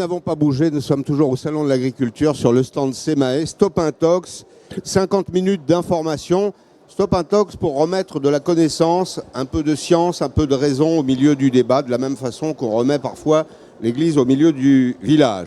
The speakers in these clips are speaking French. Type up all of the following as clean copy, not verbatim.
n'avons pas bougé, nous sommes toujours au Salon de l'Agriculture sur le stand SEMAE. Stop Intox, 50 minutes d'information. Stop Intox pour remettre de la connaissance, un peu de science, un peu de raison au milieu du débat, de la même façon qu'on remet parfois l'église au milieu du village.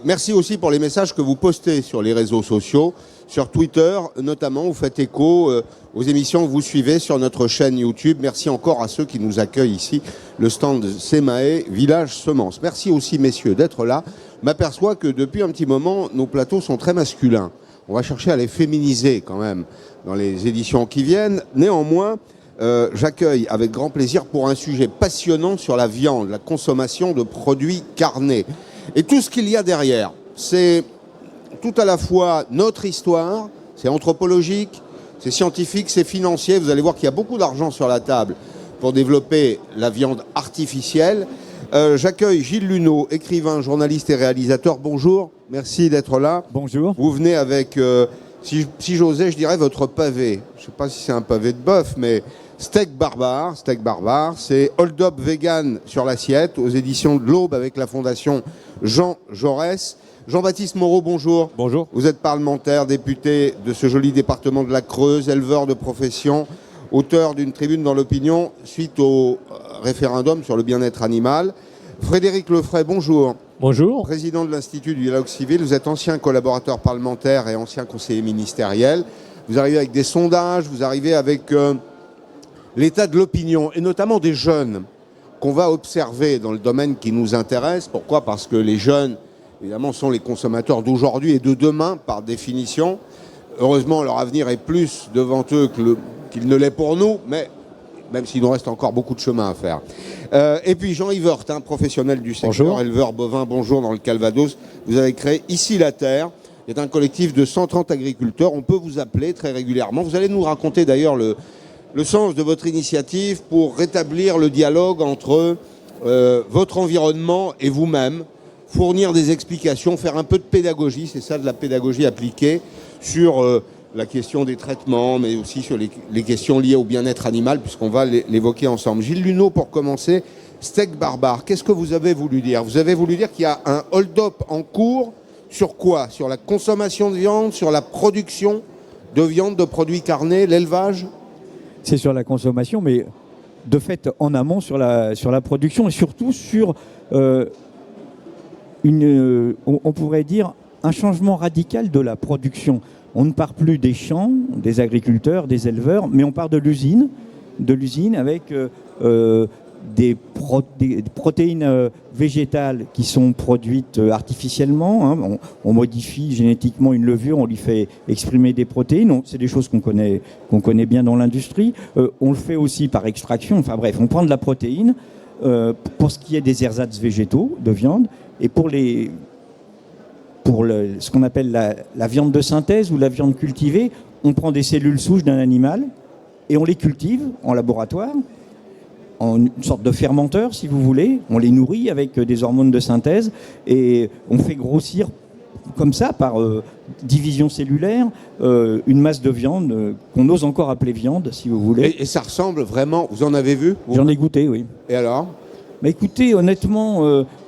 Merci aussi pour les messages que vous postez sur les réseaux sociaux, sur Twitter notamment. Vous faites écho aux émissions que vous suivez sur notre chaîne YouTube. Merci encore à ceux qui nous accueillent ici, le stand SEMAE, Village Semence. Merci aussi, messieurs, d'être là. Je m'aperçois que depuis un petit moment, nos plateaux sont très masculins. On va chercher à les féminiser quand même dans les éditions qui viennent. Néanmoins, j'accueille avec grand plaisir pour un sujet passionnant sur la viande, la consommation de produits carnés. Et tout ce qu'il y a derrière, c'est tout à la fois notre histoire, c'est anthropologique, c'est scientifique, c'est financier. Vous allez voir qu'il y a beaucoup d'argent sur la table pour développer la viande artificielle. J'accueille Gilles Luneau, écrivain, journaliste et réalisateur. Bonjour, merci d'être là. Bonjour. Vous venez avec, si j'osais, je dirais votre pavé. Je ne sais pas si c'est un pavé de bœuf, mais Steak Barbare. Steak Barbare, c'est Hold Up Vegan sur l'assiette, aux éditions de l'Aube avec la fondation Jean Jaurès. Jean-Baptiste Moreau, bonjour. Bonjour. Vous êtes parlementaire, député de ce joli département de la Creuse, éleveur de profession, auteur d'une tribune dans l'Opinion suite au référendum sur le bien-être animal. Frédéric Lefray, bonjour. Bonjour. Président de l'Institut du dialogue civil, vous êtes ancien collaborateur parlementaire et ancien conseiller ministériel. Vous arrivez avec des sondages, vous arrivez avec l'état de l'opinion, et notamment des jeunes, qu'on va observer dans le domaine qui nous intéresse. Pourquoi ? Parce que les jeunes, évidemment, sont les consommateurs d'aujourd'hui et de demain, par définition. Heureusement, leur avenir est plus devant eux qu'il ne l'est pour nous, mais même s'il nous reste encore beaucoup de chemin à faire. Et puis Jean-Yves Heurt, un professionnel du secteur, bonjour. Éleveur bovin, bonjour, dans le Calvados. Vous avez créé Ici la Terre, qui est un collectif de 130 agriculteurs. On peut vous appeler très régulièrement. Vous allez nous raconter d'ailleurs le sens de votre initiative pour rétablir le dialogue entre votre environnement et vous-même, fournir des explications, faire un peu de pédagogie, c'est ça de la pédagogie appliquée, sur la question des traitements, mais aussi sur les questions liées au bien-être animal, puisqu'on va l'évoquer ensemble. Gilles Luneau, pour commencer, Steak Barbare, qu'est-ce que vous avez voulu dire ? Vous avez voulu dire qu'il y a un hold-up en cours sur quoi ? Sur la consommation de viande, sur la production de viande, de produits carnés, l'élevage ? C'est sur la consommation, mais de fait en amont sur la production et surtout sur on pourrait dire un changement radical de la production. On ne part plus des champs, des agriculteurs, des éleveurs, mais on part de l'usine avec des protéines végétales qui sont produites artificiellement. Hein. On modifie génétiquement une levure, on lui fait exprimer des protéines. C'est des choses qu'on connaît bien dans l'industrie. On le fait aussi par extraction. Enfin bref, on prend de la protéine pour ce qui est des ersatz végétaux de viande et pour ce qu'on appelle la viande de synthèse ou la viande cultivée, on prend des cellules souches d'un animal et on les cultive en laboratoire, en une sorte de fermenteur, si vous voulez. On les nourrit avec des hormones de synthèse et on fait grossir comme ça, par division cellulaire, une masse de viande qu'on ose encore appeler viande, si vous voulez. Et ça ressemble vraiment, vous en avez vu ? J'en ai goûté, oui. Et alors ? Mais écoutez, honnêtement,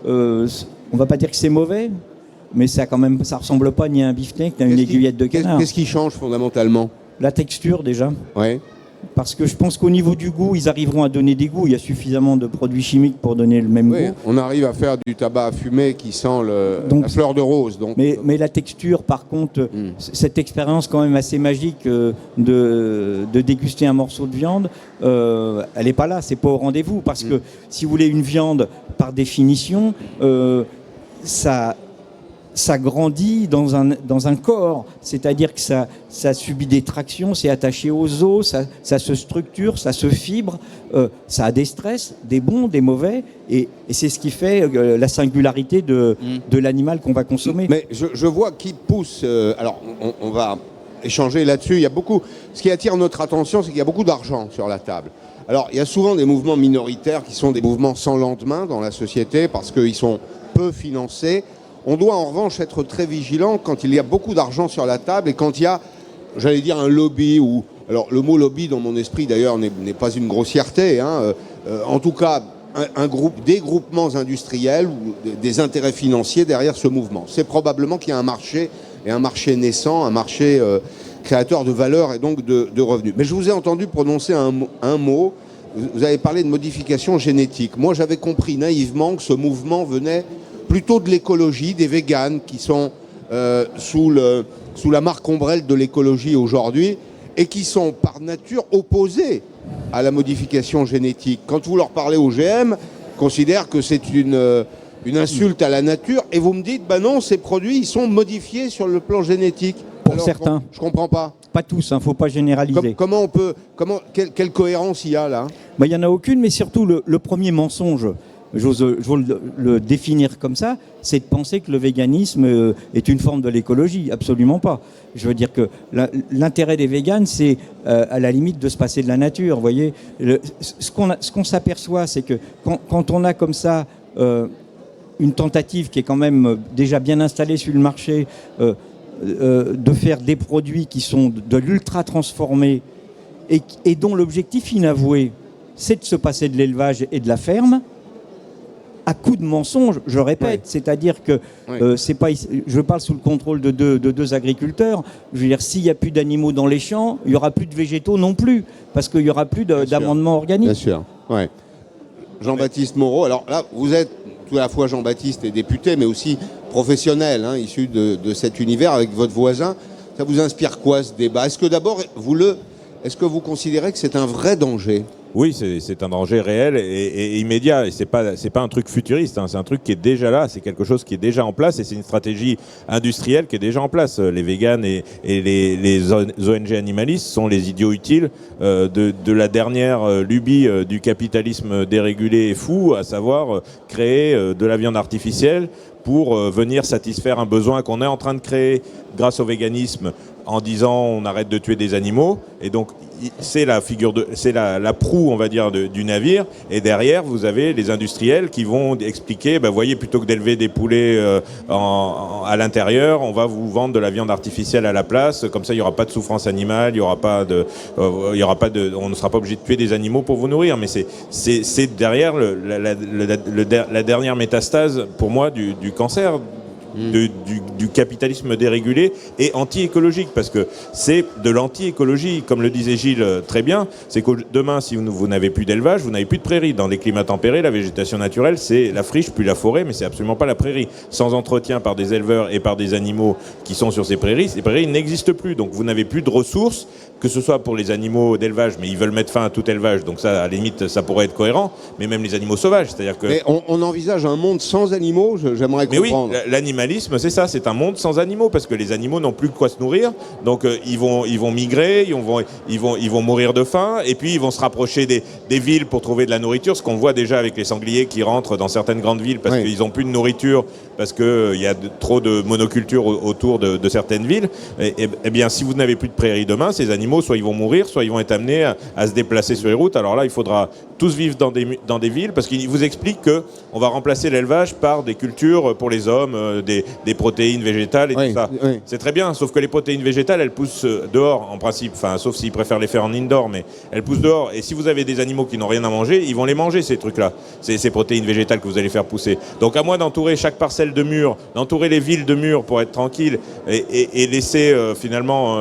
on va pas dire que c'est mauvais, mais ça ressemble pas ni à un beefsteak ni à une aiguillette de canard. Qu'est-ce qui change fondamentalement ? La texture déjà. Oui. Parce que je pense qu'au niveau du goût, ils arriveront à donner des goûts. Il y a suffisamment de produits chimiques pour donner le même goût. On arrive à faire du tabac à fumer qui sent la fleur de rose. Donc. Mais la texture, par contre, cette expérience quand même assez magique de déguster un morceau de viande, elle n'est pas là, c'est pas au rendez-vous. Parce que si vous voulez une viande, par définition, ça grandit dans un corps, c'est-à-dire que ça subit des tractions, c'est attaché aux os, ça se structure, ça se fibre, ça a des stress, des bons, des mauvais, et c'est ce qui fait la singularité de l'animal qu'on va consommer. Mais je vois qui pousse, alors on va échanger là-dessus, il y a beaucoup, ce qui attire notre attention, c'est qu'il y a beaucoup d'argent sur la table. Alors il y a souvent des mouvements minoritaires qui sont des mouvements sans lendemain dans la société, parce qu'ils sont peu financés. On doit en revanche être très vigilant quand il y a beaucoup d'argent sur la table et quand il y a, j'allais dire, un lobby ou... Alors le mot lobby dans mon esprit d'ailleurs n'est pas une grossièreté. En tout cas, des groupements industriels ou des intérêts financiers derrière ce mouvement. C'est probablement qu'il y a un marché, et un marché naissant, un marché créateur de valeur et donc de revenus. Mais je vous ai entendu prononcer un mot, vous avez parlé de modification génétique. Moi, j'avais compris naïvement que ce mouvement venait plutôt de l'écologie, des véganes qui sont sous la marque ombrelle de l'écologie aujourd'hui et qui sont par nature opposés à la modification génétique. Quand vous leur parlez OGM, ils considèrent que c'est une insulte à la nature et vous me dites, ben non, ces produits, ils sont modifiés sur le plan génétique. Pour certains. Je comprends pas. Pas tous, faut pas généraliser. Quelle cohérence il y a là? Il n'y en a aucune, mais surtout le premier mensonge, j'ose le définir comme ça, c'est de penser que le véganisme est une forme de l'écologie. Absolument pas. Je veux dire que l'intérêt des véganes, c'est à la limite de se passer de la nature. Vous voyez, ce qu'on s'aperçoit, c'est que quand on a comme ça une tentative qui est quand même déjà bien installée sur le marché, de faire des produits qui sont de l'ultra transformés et dont l'objectif inavoué, c'est de se passer de l'élevage et de la ferme, à coup de mensonges, je répète, c'est-à-dire que c'est pas, je parle sous le contrôle de deux agriculteurs. Je veux dire, s'il n'y a plus d'animaux dans les champs, il n'y aura plus de végétaux non plus, parce qu'il n'y aura plus d'amendements organiques. Bien sûr, ouais. Jean-Baptiste Moreau, alors là, vous êtes tout à la fois Jean-Baptiste et député, mais aussi professionnel, issu de cet univers avec votre voisin. Ça vous inspire quoi ce débat? Est-ce que d'abord, est-ce que vous considérez que c'est un vrai danger? Oui, c'est un danger réel et immédiat. Et c'est pas un truc futuriste. C'est un truc qui est déjà là. C'est quelque chose qui est déjà en place et c'est une stratégie industrielle qui est déjà en place. Les véganes et les ONG animalistes sont les idiots utiles de la dernière lubie du capitalisme dérégulé et fou, à savoir créer de la viande artificielle pour venir satisfaire un besoin qu'on est en train de créer grâce au véganisme en disant on arrête de tuer des animaux. Et donc c'est la proue, on va dire, du navire. Et derrière, vous avez les industriels qui vont expliquer, voyez, plutôt que d'élever des poulets à l'intérieur, on va vous vendre de la viande artificielle à la place. Comme ça, il n'y aura pas de souffrance animale, on ne sera pas obligé de tuer des animaux pour vous nourrir. Mais c'est derrière la dernière métastase, pour moi, du cancer. Du capitalisme dérégulé et anti-écologique, parce que c'est de l'anti-écologie, comme le disait Gilles très bien, c'est que demain, si vous n'avez plus d'élevage, vous n'avez plus de prairies. Dans des climats tempérés, la végétation naturelle, c'est la friche puis la forêt, mais c'est absolument pas la prairie. Sans entretien par des éleveurs et par des animaux qui sont sur ces prairies n'existent plus. Donc vous n'avez plus de ressources, que ce soit pour les animaux d'élevage, mais ils veulent mettre fin à tout élevage, donc ça, à la limite, ça pourrait être cohérent, mais même les animaux sauvages, c'est-à-dire que... Mais on envisage un monde sans animaux, j'aimerais comprendre. Mais oui, l'animalisme, c'est ça, c'est un monde sans animaux, parce que les animaux n'ont plus de quoi se nourrir, donc ils vont migrer, ils vont mourir de faim, et puis ils vont se rapprocher des villes pour trouver de la nourriture, ce qu'on voit déjà avec les sangliers qui rentrent dans certaines grandes villes, parce qu'ils n'ont plus de nourriture, parce qu'il y a trop de monoculture autour de certaines villes. Et bien, si vous n'avez plus de prairies demain, ces animaux, soit ils vont mourir, soit ils vont être amenés à se déplacer sur les routes. Alors là, il faudra tous vivre dans des villes, parce qu'il vous explique qu'on va remplacer l'élevage par des cultures pour les hommes, des protéines végétales et tout ça. Oui. C'est très bien, sauf que les protéines végétales, elles poussent dehors, en principe, enfin, sauf s'ils préfèrent les faire en indoor, mais elles poussent dehors. Et si vous avez des animaux qui n'ont rien à manger, ils vont les manger, ces trucs-là, ces protéines végétales que vous allez faire pousser. Donc à moi d'entourer chaque parcelle de murs, d'entourer les villes de murs pour être tranquille et laisser finalement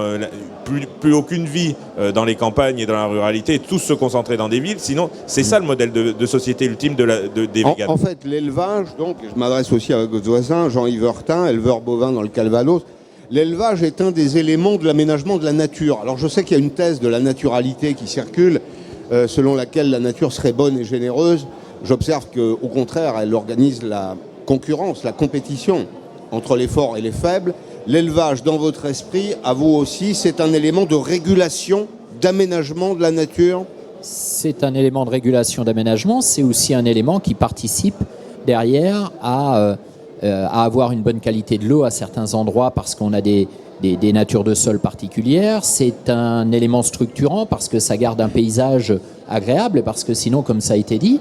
plus aucune vie dans les campagnes et dans la ruralité, et tous se concentrer dans des villes. Sinon, c'est ça le modèle de société ultime des véganes. En fait, l'élevage, donc, je m'adresse aussi à votre voisin, Jean-Yves Heurtin, éleveur bovin dans le Calvados, l'élevage est un des éléments de l'aménagement de la nature. Alors je sais qu'il y a une thèse de la naturalité qui circule, selon laquelle la nature serait bonne et généreuse. J'observe qu'au contraire, elle organise la concurrence, la compétition entre les forts et les faibles. L'élevage, dans votre esprit, à vous aussi, c'est un élément de régulation, d'aménagement de la nature? C'est un élément de régulation, d'aménagement. C'est aussi un élément qui participe derrière à avoir une bonne qualité de l'eau à certains endroits parce qu'on a des natures de sol particulières. C'est un élément structurant parce que ça garde un paysage agréable, parce que sinon, comme ça a été dit,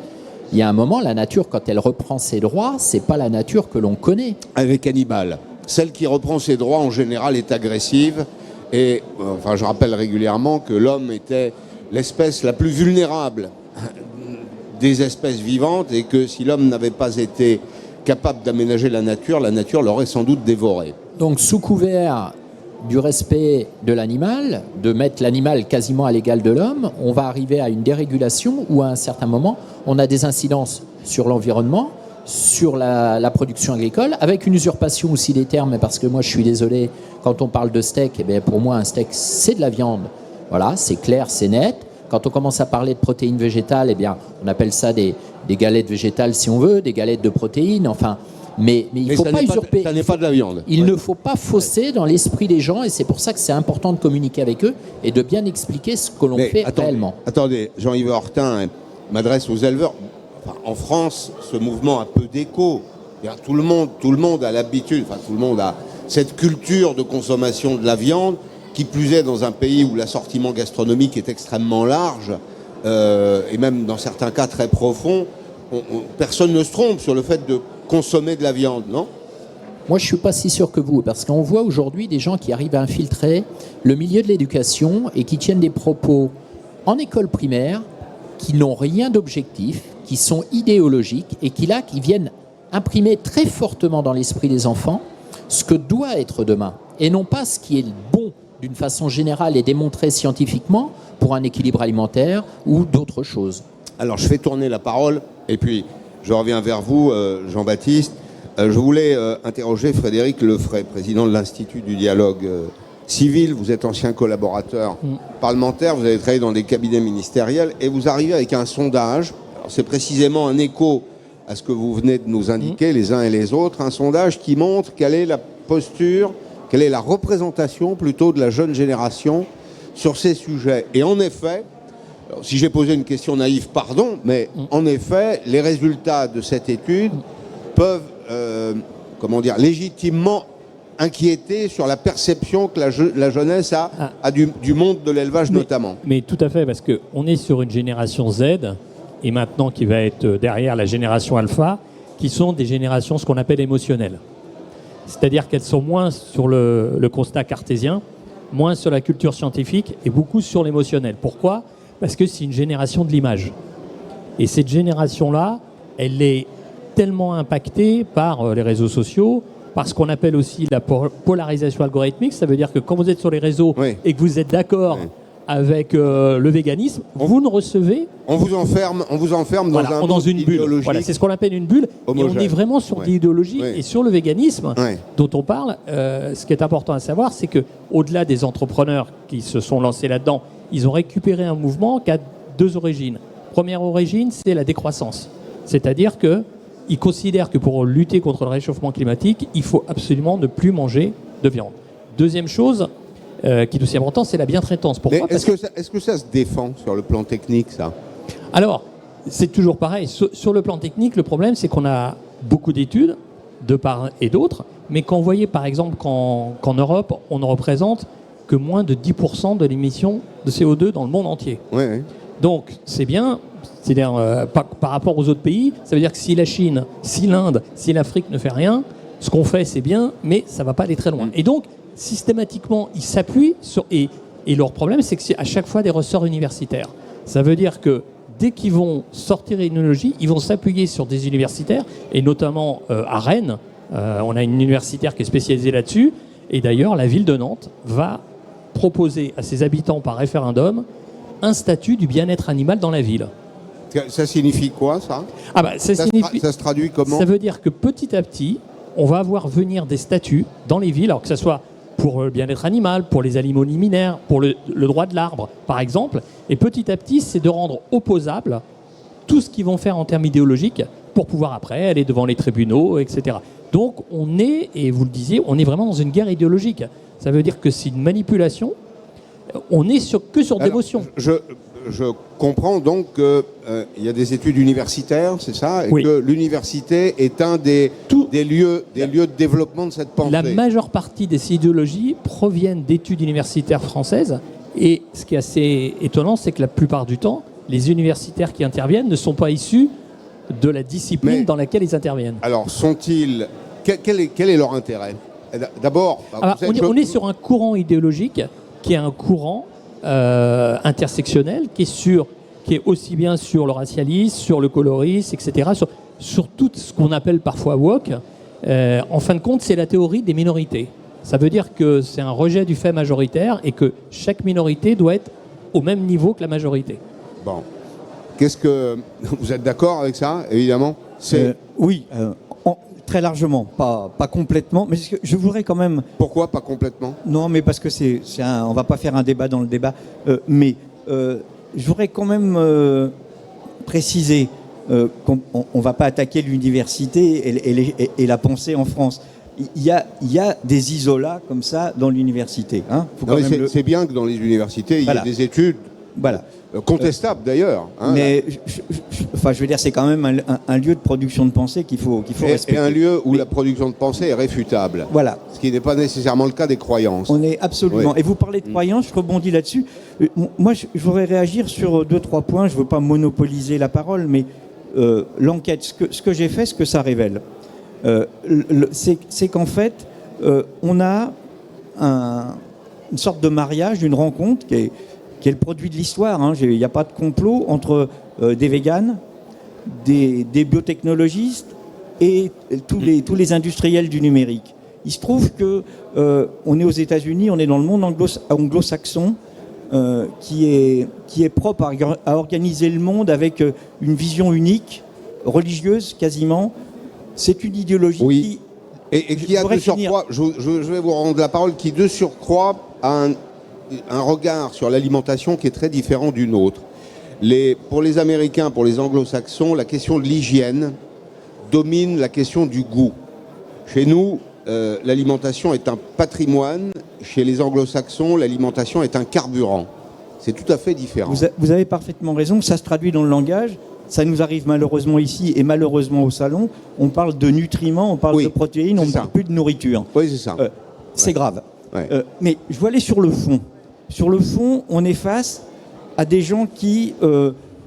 il y a un moment, la nature, quand elle reprend ses droits, c'est pas la nature que l'on connaît. Avec Hannibal. Celle qui reprend ses droits, en général, est agressive. Et enfin, je rappelle régulièrement que l'homme était l'espèce la plus vulnérable des espèces vivantes et que si l'homme n'avait pas été capable d'aménager la nature l'aurait sans doute dévoré. Donc, sous couvert du respect de l'animal, de mettre l'animal quasiment à l'égal de l'homme, on va arriver à une dérégulation où, à un certain moment, on a des incidences sur l'environnement, sur la production agricole, avec une usurpation aussi des termes, parce que moi, je suis désolé, quand on parle de steak, eh bien, pour moi, un steak, c'est de la viande. Voilà, c'est clair, c'est net. Quand on commence à parler de protéines végétales, eh bien, on appelle ça des galettes végétales, si on veut, des galettes de protéines, enfin... Mais il ne faut pas usurper. Ça n'est pas de la viande. Il ne faut pas fausser dans l'esprit des gens, et c'est pour ça que c'est important de communiquer avec eux et de bien expliquer ce que l'on fait réellement. Attendez, Jean-Yves Hortin m'adresse aux éleveurs. Enfin, en France, ce mouvement a peu d'écho. Tout le monde a l'habitude, enfin tout le monde a cette culture de consommation de la viande, qui plus est dans un pays où l'assortiment gastronomique est extrêmement large, et même dans certains cas très profond. Personne ne se trompe sur le fait de consommer de la viande, non ? Moi, je ne suis pas si sûr que vous, parce qu'on voit aujourd'hui des gens qui arrivent à infiltrer le milieu de l'éducation et qui tiennent des propos en école primaire qui n'ont rien d'objectif, qui sont idéologiques et qui viennent imprimer très fortement dans l'esprit des enfants ce que doit être demain, et non pas ce qui est bon d'une façon générale et démontré scientifiquement pour un équilibre alimentaire ou d'autres choses. Alors, je fais tourner la parole, et puis je reviens vers vous, Jean-Baptiste. Je voulais interroger Frédéric Lefray, président de l'Institut du dialogue civil. Vous êtes ancien collaborateur parlementaire, vous avez travaillé dans des cabinets ministériels, et vous arrivez avec un sondage. Alors, c'est précisément un écho à ce que vous venez de nous indiquer, les uns et les autres, un sondage qui montre quelle est la posture, quelle est la représentation plutôt de la jeune génération sur ces sujets. Et en effet, alors, si j'ai posé une question naïve, pardon, mais en effet, les résultats de cette étude peuvent, légitimement inquiéter sur la perception que la jeunesse a du monde de l'élevage notamment. Mais tout à fait, parce qu'on est sur une génération Z, et maintenant qui va être derrière la génération Alpha, qui sont des générations ce qu'on appelle émotionnelles. C'est-à-dire qu'elles sont moins sur le constat cartésien, moins sur la culture scientifique et beaucoup sur l'émotionnel. Pourquoi ? Parce que c'est une génération de l'image. Et cette génération-là, elle est tellement impactée par les réseaux sociaux, par ce qu'on appelle aussi la polarisation algorithmique. Ça veut dire que quand vous êtes sur les réseaux et que vous êtes d'accord avec le véganisme, vous ne recevez... On vous enferme dans une bulle. Voilà, c'est ce qu'on appelle une bulle. Homogène. Et on est vraiment sur l'idéologie. Et sur le véganisme dont on parle, ce qui est important à savoir, c'est qu'au-delà des entrepreneurs qui se sont lancés là-dedans, ils ont récupéré un mouvement qui a deux origines. Première origine, c'est la décroissance. C'est-à-dire qu'ils considèrent que pour lutter contre le réchauffement climatique, il faut absolument ne plus manger de viande. Deuxième chose, qui est aussi importante, c'est la bientraitance. Pourquoi ? Est-ce que ça se défend sur le plan technique, ça ? Alors, c'est toujours pareil. Sur le plan technique, le problème, c'est qu'on a beaucoup d'études, de part et d'autre, mais quand vous voyez, par exemple, qu'en Europe, on ne représente que moins de 10% de l'émission de CO2 dans le monde entier. Oui. Donc, c'est bien. C'est-à-dire, par rapport aux autres pays, ça veut dire que si la Chine, si l'Inde, si l'Afrique ne fait rien, ce qu'on fait, c'est bien, mais ça ne va pas aller très loin. Et donc, systématiquement, ils s'appuient sur... Et leur problème, c'est que c'est à chaque fois des ressorts universitaires. Ça veut dire que dès qu'ils vont sortir une technologie, ils vont s'appuyer sur des universitaires, et notamment à Rennes, on a une universitaire qui est spécialisée là-dessus, et d'ailleurs, la ville de Nantes va proposer à ses habitants par référendum un statut du bien-être animal dans la ville. Ça signifie quoi, ça ? Ça se traduit comment ? Ça veut dire que petit à petit, on va voir venir des statuts dans les villes, alors que ce soit pour le bien-être animal, pour les animaux liminaires, pour le droit de l'arbre, par exemple. Et petit à petit, c'est de rendre opposable tout ce qu'ils vont faire en termes idéologiques pour pouvoir après aller devant les tribunaux, etc. Donc on est, et vous le disiez, on est vraiment dans une guerre idéologique. Ça veut dire que c'est une manipulation. On n'est que sur d'émotions. Je comprends donc qu'il y a des études universitaires, c'est ça, et que l'université est un des lieux de développement de cette pensée. La majeure partie de ces idéologies proviennent d'études universitaires françaises. Et ce qui est assez étonnant, c'est que la plupart du temps, les universitaires qui interviennent ne sont pas issus de la discipline dans laquelle ils interviennent. Alors, quel est leur intérêt ? D'abord, on est sur un courant idéologique qui est un courant intersectionnel qui qui est aussi bien sur le racialisme, sur le colorisme, etc., sur tout ce qu'on appelle parfois woke. En fin de compte, c'est la théorie des minorités. Ça veut dire que c'est un rejet du fait majoritaire et que chaque minorité doit être au même niveau que la majorité. Bon. Vous êtes d'accord avec ça, évidemment? Oui, très largement, pas complètement, mais je voudrais quand même... Pourquoi pas complètement? Non, mais parce que on va pas faire un débat dans le débat, mais je voudrais quand même préciser qu'on ne va pas attaquer l'université et la pensée en France. Il y a des isolats comme ça dans l'université. Hein. C'est bien que dans les universités, il y ait des études contestables d'ailleurs. Hein, mais je veux dire, c'est quand même un lieu de production de pensée qu'il faut respecter. Et un lieu où la production de pensée est réfutable. Voilà. Ce qui n'est pas nécessairement le cas des croyances. On est absolument. Et vous parlez de croyances, je rebondis là-dessus. Moi, je voudrais réagir sur 2-3 points. Je ne veux pas monopoliser la parole, mais l'enquête, ce que j'ai fait, ce que ça révèle, c'est qu'en fait, on a une sorte de mariage, une rencontre qui est le produit de l'histoire. Hein. Il n'y a pas de complot entre des véganes, des biotechnologistes et tous les industriels du numérique. Il se trouve que on est aux États-Unis, on est dans le monde anglo-saxon, qui est propre à organiser le monde avec une vision unique, religieuse quasiment. C'est une idéologie et qui a de surcroît, je vais vous rendre la parole, qui de surcroît a un regard sur l'alimentation qui est très différent du nôtre. Pour les Américains, pour les Anglo-Saxons, la question de l'hygiène domine la question du goût. Chez nous, l'alimentation est un patrimoine. Chez les Anglo-Saxons, l'alimentation est un carburant. C'est tout à fait différent. Vous avez parfaitement raison, ça se traduit dans le langage. Ça nous arrive malheureusement ici et malheureusement au salon. On parle de nutriments, on parle de protéines, on ne parle plus de nourriture. Oui, c'est ça. C'est grave. Ouais. Mais je veux aller sur le fond. Sur le fond, on est face à des gens qui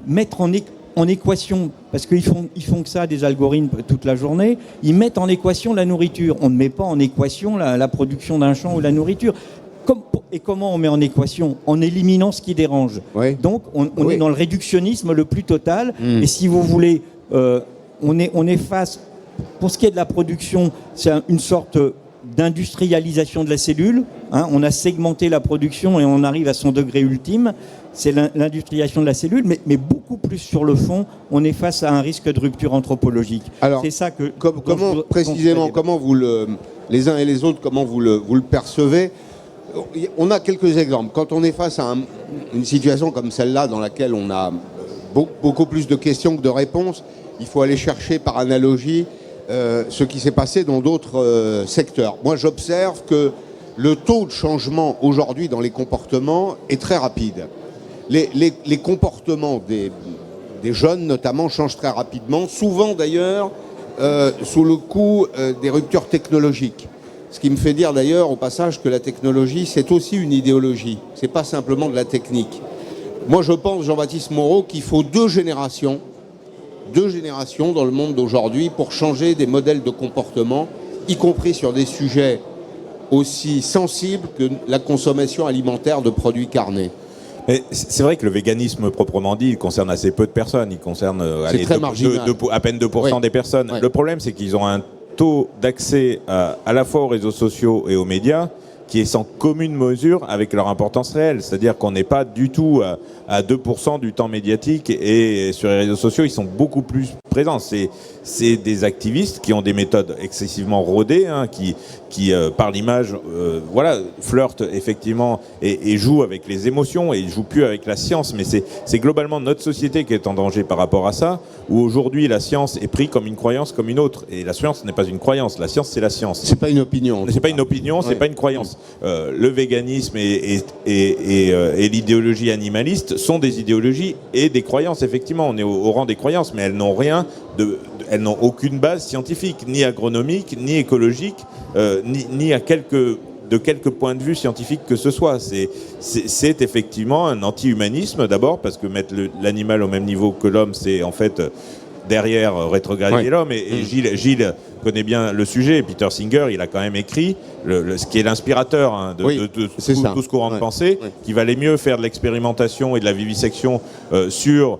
mettent en équation, parce qu'ils font que ça, des algorithmes toute la journée, ils mettent en équation la nourriture. On ne met pas en équation la production d'un champ ou la nourriture. Et comment on met en équation? En éliminant ce qui dérange. Oui. Donc on est dans le réductionnisme le plus total. Et si vous voulez, on est face, pour ce qui est de la production, c'est une sorte d'industrialisation de la cellule. Hein. On a segmenté la production et on arrive à son degré ultime. C'est l'industrialisation de la cellule, mais beaucoup plus sur le fond, on est face à un risque de rupture anthropologique. Alors, c'est ça que... comment vous les uns et les autres, comment vous le percevez? On a quelques exemples. Quand on est face à une situation comme celle-là, dans laquelle on a beaucoup plus de questions que de réponses, il faut aller chercher par analogie ce qui s'est passé dans d'autres secteurs. Moi, j'observe que le taux de changement aujourd'hui dans les comportements est très rapide. Les comportements des jeunes, notamment, changent très rapidement, souvent d'ailleurs sous le coup des ruptures technologiques. Ce qui me fait dire d'ailleurs au passage que la technologie, c'est aussi une idéologie. C'est pas simplement de la technique. Moi, je pense, Jean-Baptiste Moreau, qu'il faut deux générations dans le monde d'aujourd'hui pour changer des modèles de comportement, y compris sur des sujets aussi sensibles que la consommation alimentaire de produits carnés. Mais c'est vrai que le véganisme proprement dit, il concerne assez peu de personnes. Il concerne à peine 2% des personnes. Oui. Le problème, c'est qu'ils ont un taux d'accès à la fois aux réseaux sociaux et aux médias qui est sans commune mesure avec leur importance réelle. C'est-à-dire qu'on n'est pas du tout à 2% du temps médiatique et sur les réseaux sociaux, ils sont beaucoup plus présents. C'est des activistes qui ont des méthodes excessivement rodées, hein, qui par l'image, flirtent effectivement et jouent avec les émotions et jouent plus avec la science. Mais c'est globalement notre société qui est en danger par rapport à ça, où aujourd'hui la science est prise comme une croyance, comme une autre. Et la science n'est pas une croyance. La science, c'est la science. C'est pas une opinion. C'est pas une opinion, c'est pas une croyance. Le véganisme et l'idéologie animaliste sont des idéologies et des croyances. Effectivement, on est au rang des croyances, mais elles n'ont aucune base scientifique, ni agronomique, ni écologique, ni à de quelque point de vue scientifique que ce soit. C'est effectivement un anti-humanisme d'abord, parce que mettre l'animal au même niveau que l'homme, c'est en fait derrière rétrograder l'homme. Et Gilles connaît bien le sujet. Et Peter Singer, il a quand même écrit ce qui est l'inspirateur de tout ce courant de pensée, qui valait mieux faire de l'expérimentation et de la vivisection sur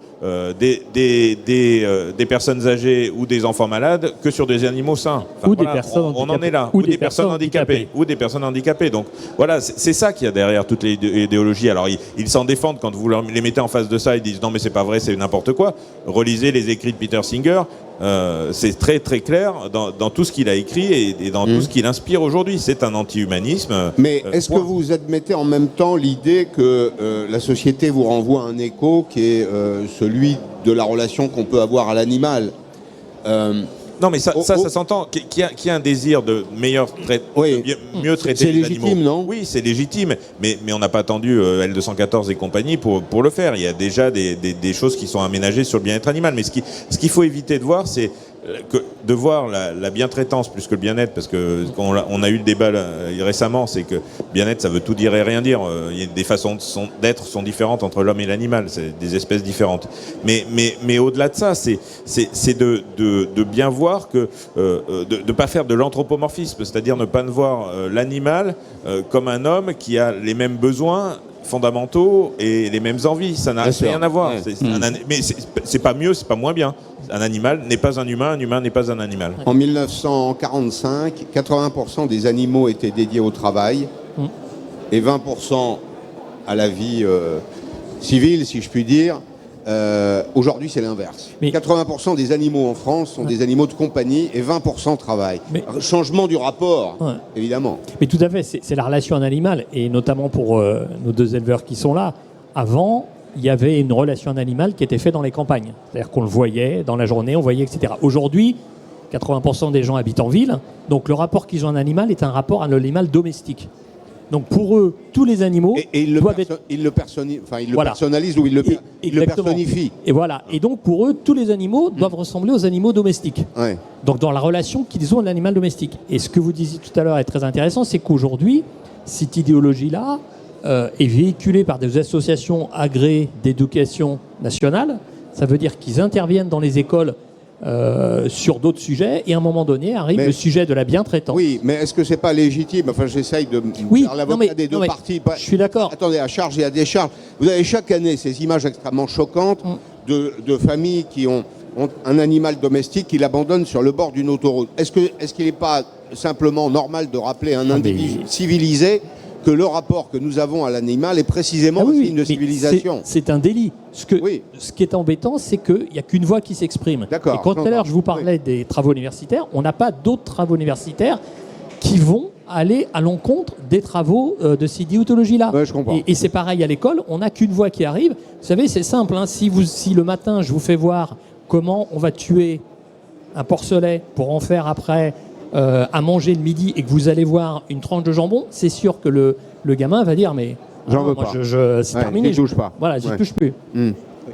des personnes âgées ou des enfants malades que sur des animaux sains. Ou des personnes on en est là. Ou des personnes handicapées. Ou des personnes handicapées. Donc voilà, c'est ça qu'il y a derrière toutes les idéologies. Alors ils s'en défendent quand vous les mettez en face de ça, ils disent non mais c'est pas vrai, c'est n'importe quoi. Relisez les écrits de Peter Singer. C'est très très clair dans tout ce qu'il a écrit et dans tout ce qu'il inspire aujourd'hui. C'est un anti-humanisme. Mais est-ce que vous admettez en même temps l'idée que la société vous renvoie un écho qui est celui de la relation qu'on peut avoir à l'animal Non, mais ça s'entend. Qu'il y a un désir de mieux traiter c'est les légitime, animaux. non? Oui, c'est légitime. Mais on n'a pas attendu L214 et compagnie pour le faire. Il y a déjà des choses qui sont aménagées sur le bien-être animal. Mais ce qu'il faut éviter de voir, c'est de voir la bientraitance plus que le bien-être, parce que on a eu le débat récemment, c'est que bien-être ça veut tout dire et rien dire. Des façons d'être sont différentes entre l'homme et l'animal, c'est des espèces différentes. Mais au-delà de ça, c'est de bien voir que de ne pas faire de l'anthropomorphisme, c'est-à-dire ne pas voir l'animal comme un homme qui a les mêmes besoins fondamentaux et les mêmes envies. Ça n'a rien à voir. Mais c'est pas mieux, c'est pas moins bien. Un animal n'est pas un humain n'est pas un animal. En 1945, 80% des animaux étaient dédiés au travail et 20% à la vie civile, si je puis dire. Aujourd'hui, c'est l'inverse. 80% des animaux en France sont des animaux de compagnie et 20% travaillent. Changement du rapport, évidemment. Mais tout à fait, c'est la relation à un animal, et notamment pour nos deux éleveurs qui sont là. Avant, il y avait une relation à un animal qui était faite dans les campagnes. C'est-à-dire qu'on le voyait dans la journée, on voyait, etc. Aujourd'hui, 80% des gens habitent en ville, donc le rapport qu'ils ont à un animal est un rapport à un animal domestique. Donc pour eux, tous les animaux doivent être... Ils le personnalisent ou ils le personnifient. Et voilà. Et donc pour eux, tous les animaux doivent ressembler aux animaux domestiques. Ouais. Donc dans la relation qu'ils ont à l'animal domestique. Et ce que vous disiez tout à l'heure est très intéressant, c'est qu'aujourd'hui, cette idéologie-là est véhiculée par des associations agréées d'éducation nationale. Ça veut dire qu'ils interviennent dans les écoles sur d'autres sujets, et à un moment donné arrive le sujet de la bientraitance. Oui, mais est-ce que c'est pas légitime? Enfin, j'essaye de faire l'avocat des deux parties. Je suis d'accord. Attendez, à charge et à décharge. Vous avez chaque année ces images extrêmement choquantes de familles qui ont un animal domestique qui l'abandonne sur le bord d'une autoroute. Est-ce qu'il n'est pas simplement normal de rappeler à un individu civilisé que le rapport que nous avons à l'animal est précisément un signe de civilisation? C'est un délit. Ce qui est embêtant, c'est qu'il n'y a qu'une voix qui s'exprime. Et quand tout à l'heure, je vous parlais des travaux universitaires, on n'a pas d'autres travaux universitaires qui vont aller à l'encontre des travaux de ces déontologies-là. Ouais, je comprends. Et c'est pareil à l'école, on n'a qu'une voix qui arrive. Vous savez, c'est simple. Si le matin, je vous fais voir comment on va tuer un porcelet pour en faire après à manger le midi, et que vous allez voir une tranche de jambon, c'est sûr que le gamin va dire mais j'en veux pas. C'est terminé. J'y touche pas. Voilà, j'y touche plus.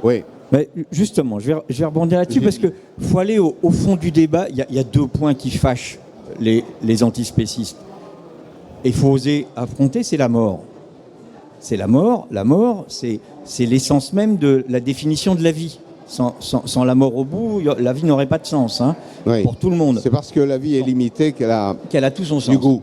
Oui. Mais justement, je vais rebondir là-dessus parce qu'il faut aller au fond du débat. Il y a deux points qui fâchent les antispécistes. Et il faut oser affronter, c'est la mort. C'est la mort. La mort, c'est l'essence même de la définition de la vie. Sans la mort au bout, la vie n'aurait pas de sens pour tout le monde. C'est parce que la vie est limitée qu'elle a tout son sens. Du goût.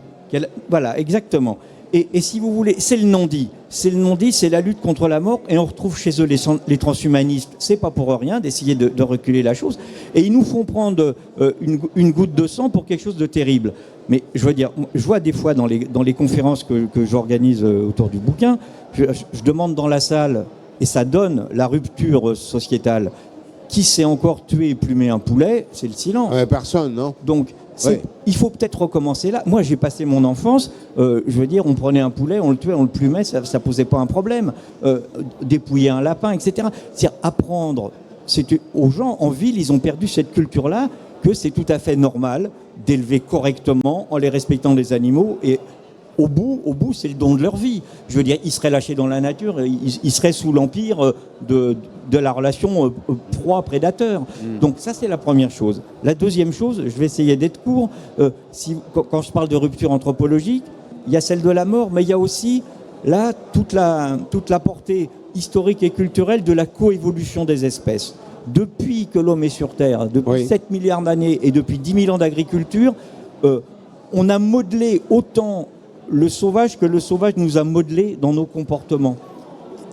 Voilà, exactement. Et si vous voulez, c'est le non-dit. C'est le non-dit, c'est la lutte contre la mort. Et on retrouve chez eux les transhumanistes. C'est pas pour rien d'essayer de reculer la chose. Et ils nous font prendre une goutte de sang pour quelque chose de terrible. Mais je veux dire, je vois des fois dans les conférences que j'organise autour du bouquin, je demande dans la salle, et ça donne la rupture sociétale. Qui s'est encore tué et plumé un poulet? C'est le silence. Personne, non? Donc, il faut peut-être recommencer là. Moi, j'ai passé mon enfance, je veux dire, on prenait un poulet, on le tuait, on le plumait, ça ne posait pas un problème. Dépouiller un lapin, etc. C'est-à-dire apprendre. Aux gens en ville, ils ont perdu cette culture-là, que c'est tout à fait normal d'élever correctement en les respectant les animaux. Et au bout, c'est le don de leur vie. Je veux dire, ils seraient lâchés dans la nature, ils seraient sous l'empire de la relation proie-prédateur. Donc ça, c'est la première chose. La deuxième chose, je vais essayer d'être court, quand je parle de rupture anthropologique, il y a celle de la mort, mais il y a aussi là toute la portée historique et culturelle de la coévolution des espèces. depuis que l'homme est sur Terre, depuis 7 milliards d'années et depuis 10 000 ans d'agriculture, on a modelé autant le sauvage que le sauvage nous a modelé dans nos comportements.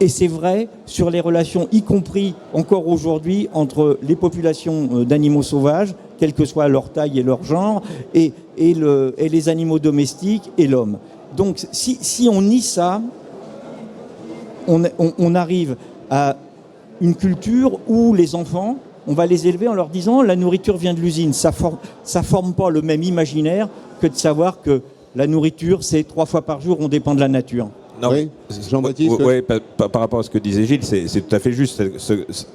Et c'est vrai sur les relations, y compris encore aujourd'hui, entre les populations d'animaux sauvages, quelle que soit leur taille et leur genre, et les animaux domestiques et l'homme. Donc si on nie ça, on arrive à une culture où les enfants, on va les élever en leur disant la nourriture vient de l'usine. Ça forme pas le même imaginaire que de savoir que la nourriture, c'est 3 fois par jour, on dépend de la nature. Non, oui, Jean-Baptiste. Oui, par rapport à ce que disait Gilles, c'est tout à fait juste.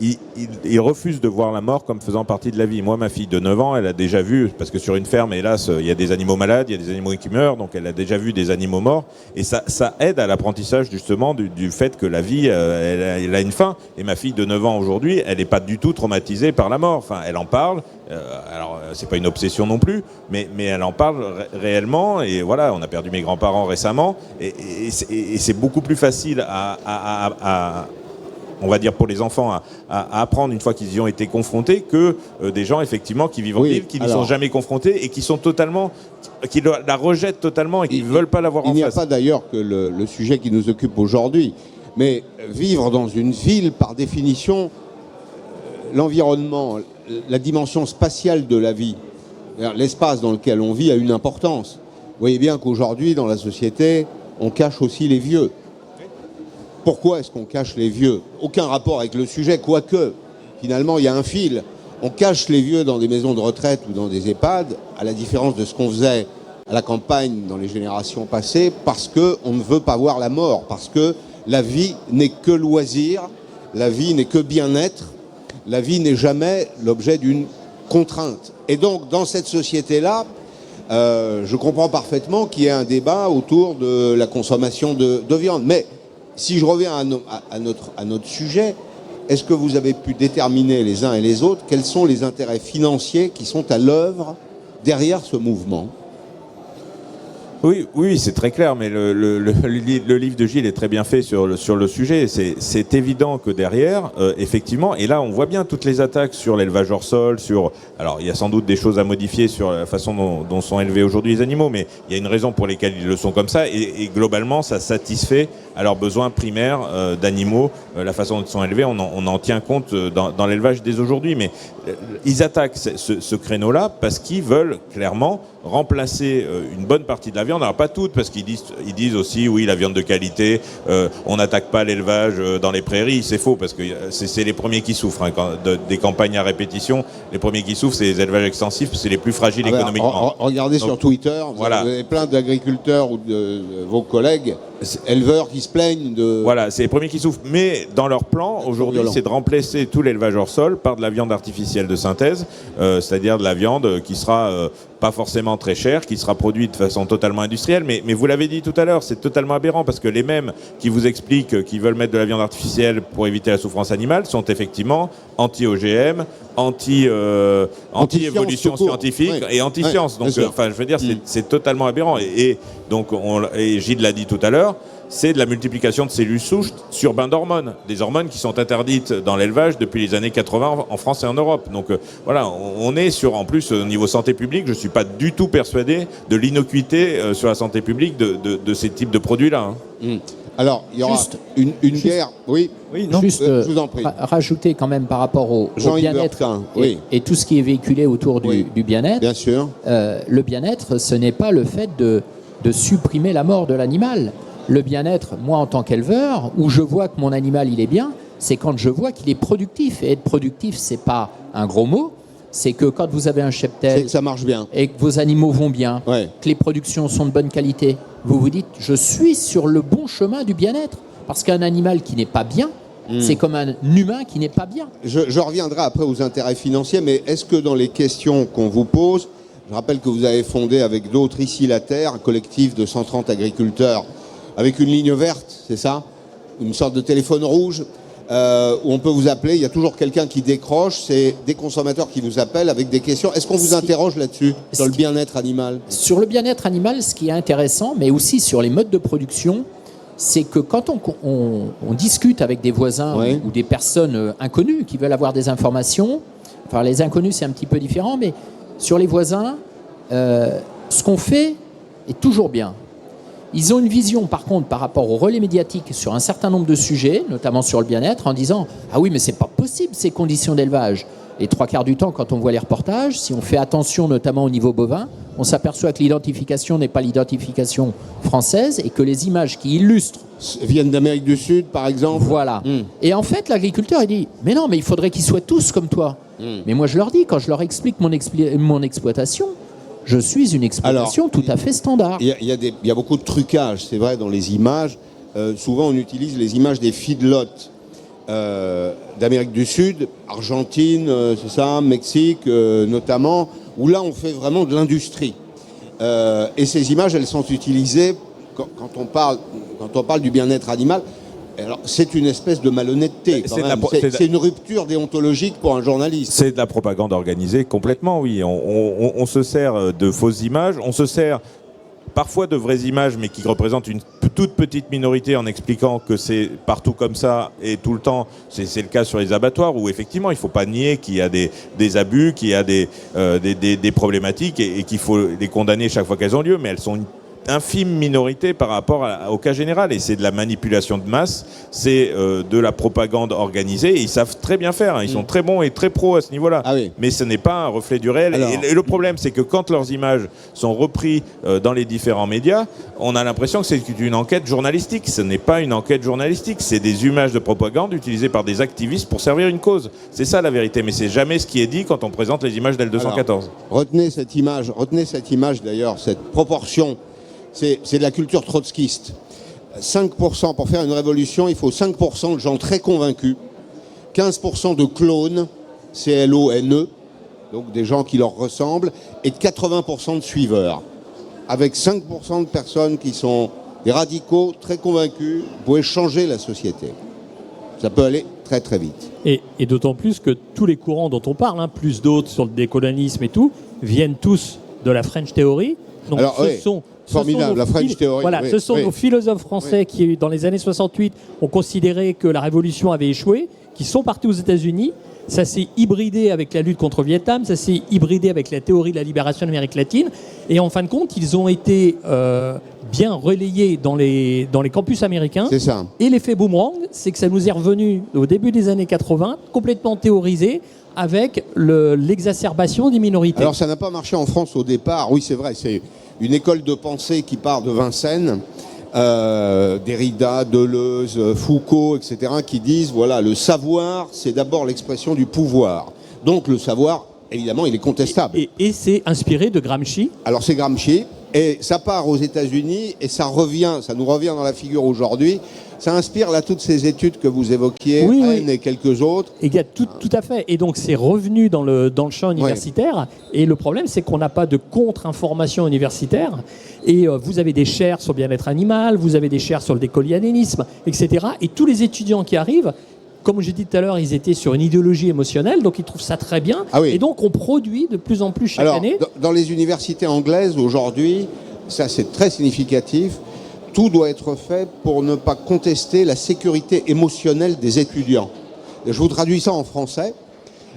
Il refuse de voir la mort comme faisant partie de la vie. Moi, ma fille de 9 ans, elle a déjà vu, parce que sur une ferme, hélas, il y a des animaux malades, il y a des animaux qui meurent, donc elle a déjà vu des animaux morts. Et ça aide à l'apprentissage justement du fait que la vie, elle a une fin. Et ma fille de 9 ans aujourd'hui, elle n'est pas du tout traumatisée par la mort. Enfin, elle en parle. Alors, c'est pas une obsession non plus, mais elle en parle réellement. Et voilà, on a perdu mes grands-parents récemment. Et c'est beaucoup plus facile on va dire pour les enfants, à apprendre une fois qu'ils y ont été confrontés que des gens effectivement qui vivent en ville, qui n'y sont jamais confrontés et qui sont qui la rejettent totalement et qui ne veulent pas l'avoir en face. Il n'y a pas d'ailleurs que le sujet qui nous occupe aujourd'hui, mais vivre dans une ville, par définition, l'environnement, la dimension spatiale de la vie, l'espace dans lequel on vit a une importance. Vous voyez bien qu'aujourd'hui, dans la société, on cache aussi les vieux. Pourquoi est-ce qu'on cache les vieux? Aucun rapport avec le sujet, quoique, finalement, il y a un fil. On cache les vieux dans des maisons de retraite ou dans des EHPAD, à la différence de ce qu'on faisait à la campagne dans les générations passées, parce qu'on ne veut pas voir la mort, parce que la vie n'est que loisir, la vie n'est que bien-être, la vie n'est jamais l'objet d'une contrainte. Et donc, dans cette société-là, je comprends parfaitement qu'il y ait un débat autour de la consommation de viande. Mais si je reviens à notre sujet, est-ce que vous avez pu déterminer les uns et les autres quels sont les intérêts financiers qui sont à l'œuvre derrière ce mouvement ? Oui, c'est très clair, mais le livre de Gilles est très bien fait sur le sujet. C'est évident que derrière, effectivement, et là on voit bien toutes les attaques sur l'élevage hors sol, alors il y a sans doute des choses à modifier sur la façon dont sont élevés aujourd'hui les animaux, mais il y a une raison pour laquelle ils le sont comme ça, et globalement ça satisfait à leurs besoins primaires d'animaux, la façon dont ils sont élevés, on en tient compte dans l'élevage dès aujourd'hui, mais ils attaquent ce créneau-là parce qu'ils veulent clairement remplacer une bonne partie de la viande, alors pas toute, parce qu'ils disent aussi oui, la viande de qualité, on n'attaque pas l'élevage dans les prairies, c'est faux, parce que c'est les premiers qui souffrent, hein, des campagnes à répétition, les premiers qui souffrent c'est les élevages extensifs, c'est les plus fragiles économiquement. Regardez sur Twitter, vous avez plein d'agriculteurs ou de vos collègues éleveurs qui se plaignent de... Voilà, c'est les premiers qui souffrent, mais dans leur plan aujourd'hui, c'est de remplacer tout l'élevage hors sol par de la viande artificielle de synthèse, c'est-à-dire de la viande qui sera pas forcément très chère, qui sera produite de façon totalement industrielle, mais vous l'avez dit tout à l'heure, c'est totalement aberrant, parce que les mêmes qui vous expliquent qu'ils veulent mettre de la viande artificielle pour éviter la souffrance animale sont effectivement anti-OGM, anti-évolution scientifique et anti-science. Donc, je veux dire, c'est totalement aberrant. Et Gilles l'a dit tout à l'heure, c'est de la multiplication de cellules souches sur bain d'hormones. Des hormones qui sont interdites dans l'élevage depuis les années 80 en France et en Europe. Donc voilà, on est sur, en plus, au niveau santé publique, je ne suis pas du tout persuadé de l'innocuité sur la santé publique de ces types de produits-là. Hein. Alors, il y aura une guerre. Oui, non, juste je vous en prie. Rajouter quand même par rapport au bien-être et tout ce qui est véhiculé autour du bien-être. Bien sûr. Le bien-être, ce n'est pas le fait de supprimer la mort de l'animal. Le bien-être, moi en tant qu'éleveur, où je vois que mon animal il est bien, c'est quand je vois qu'il est productif. Et être productif, c'est pas un gros mot. C'est que quand vous avez un cheptel, ça marche bien, et que vos animaux vont bien, que les productions sont de bonne qualité, vous vous dites, je suis sur le bon chemin du bien-être. Parce qu'un animal qui n'est pas bien, c'est comme un humain qui n'est pas bien. Je reviendrai après aux intérêts financiers, mais est-ce que dans les questions qu'on vous pose, je rappelle que vous avez fondé avec d'autres ici la Terre, un collectif de 130 agriculteurs, avec une ligne verte, c'est ça? Une sorte de téléphone rouge où on peut vous appeler, il y a toujours quelqu'un qui décroche, c'est des consommateurs qui vous appellent avec des questions. Est-ce qu'on vous interroge là-dessus, sur le bien-être animal? Sur le bien-être animal, ce qui est intéressant, mais aussi sur les modes de production, c'est que quand on discute avec des voisins Ouais. ou des personnes inconnues qui veulent avoir des informations, enfin les inconnus c'est un petit peu différent, mais sur les voisins, ce qu'on fait est toujours bien. Ils ont une vision, par contre, par rapport au relais médiatique sur un certain nombre de sujets, notamment sur le bien-être, en disant « Ah oui, mais c'est pas possible, ces conditions d'élevage ». Et 3/4 du temps, quand on voit les reportages, si on fait attention, notamment au niveau bovin, on s'aperçoit que l'identification n'est pas l'identification française et que les images qui illustrent... Viennent d'Amérique du Sud, par exemple. Voilà. Et en fait, l'agriculteur, il dit « Mais non, mais il faudrait qu'ils soient tous comme toi ». Mais moi, je leur dis, quand je leur explique mon exploitation, je suis une exploitation tout à fait standard. Il y a beaucoup de trucage, c'est vrai, dans les images. Souvent, on utilise les images des feedlots d'Amérique du Sud, Argentine, c'est ça, Mexique notamment, où là, on fait vraiment de l'industrie. Et ces images, elles sont utilisées quand on parle du bien-être animal. Alors, c'est une espèce de malhonnêteté. C'est une rupture déontologique pour un journaliste. C'est de la propagande organisée complètement, oui. On se sert de fausses images, on se sert parfois de vraies images, mais qui représentent une toute petite minorité en expliquant que c'est partout comme ça et tout le temps. C'est le cas sur les abattoirs où effectivement il ne faut pas nier qu'il y a des abus, qu'il y a des problématiques et qu'il faut les condamner chaque fois qu'elles ont lieu, mais elles sont une infime minorité par rapport au cas général, et c'est de la manipulation de masse, c'est de la propagande organisée, et ils savent très bien faire, hein. Ils sont très bons et très pros à ce niveau-là, mais ce n'est pas un reflet du réel. Et le problème, c'est que quand leurs images sont reprises dans les différents médias, on a l'impression que c'est une enquête journalistique. Ce n'est pas une enquête journalistique, c'est des images de propagande utilisées par des activistes pour servir une cause. C'est ça la vérité, mais c'est jamais ce qui est dit quand on présente les images d'L214. Retenez cette image d'ailleurs, cette proportion. C'est de la culture trotskiste. 5%, pour faire une révolution, il faut 5% de gens très convaincus, 15% de clones, C-L-O-N-E, donc des gens qui leur ressemblent, et 80% de suiveurs. Avec 5% de personnes qui sont des radicaux très convaincus, vous pouvez changer la société. Ça peut aller très très vite. Et d'autant plus que tous les courants dont on parle, plus d'autres sur le décolonialisme et tout, viennent tous de la French Theory. Donc Alors, formidable, la French Theory. Voilà, ce sont nos philosophes français qui, dans les années 68, ont considéré que la révolution avait échoué, qui sont partis aux États-Unis. Ça s'est hybridé avec la lutte contre le Vietnam, ça s'est hybridé avec la théorie de la libération de l'Amérique latine. Et en fin de compte, ils ont été bien relayés dans les campus américains. C'est ça. Et l'effet boomerang, c'est que ça nous est revenu au début des années 80, complètement théorisé, avec l'exacerbation des minorités. Alors ça n'a pas marché en France au départ, oui c'est vrai, c'est une école de pensée qui part de Vincennes, Derrida, Deleuze, Foucault, etc., qui disent, voilà, le savoir, c'est d'abord l'expression du pouvoir. Donc le savoir, évidemment, il est contestable. Et c'est inspiré de Gramsci. Alors c'est Gramsci, et ça part aux États-Unis, et ça nous revient dans la figure aujourd'hui. Ça inspire là toutes ces études que vous évoquiez, Haine et quelques autres. Et il y a tout à fait. Et donc c'est revenu dans le champ universitaire. Et le problème, c'est qu'on n'a pas de contre-information universitaire. Et vous avez des chaires sur le bien-être animal, vous avez des chaires sur le décolonialisme, etc. Et tous les étudiants qui arrivent, comme j'ai dit tout à l'heure, ils étaient sur une idéologie émotionnelle, donc ils trouvent ça très bien. Et donc on produit de plus en plus chaque année. Dans les universités anglaises aujourd'hui, ça c'est très significatif. Tout doit être fait pour ne pas contester la sécurité émotionnelle des étudiants. Et je vous traduis ça en français.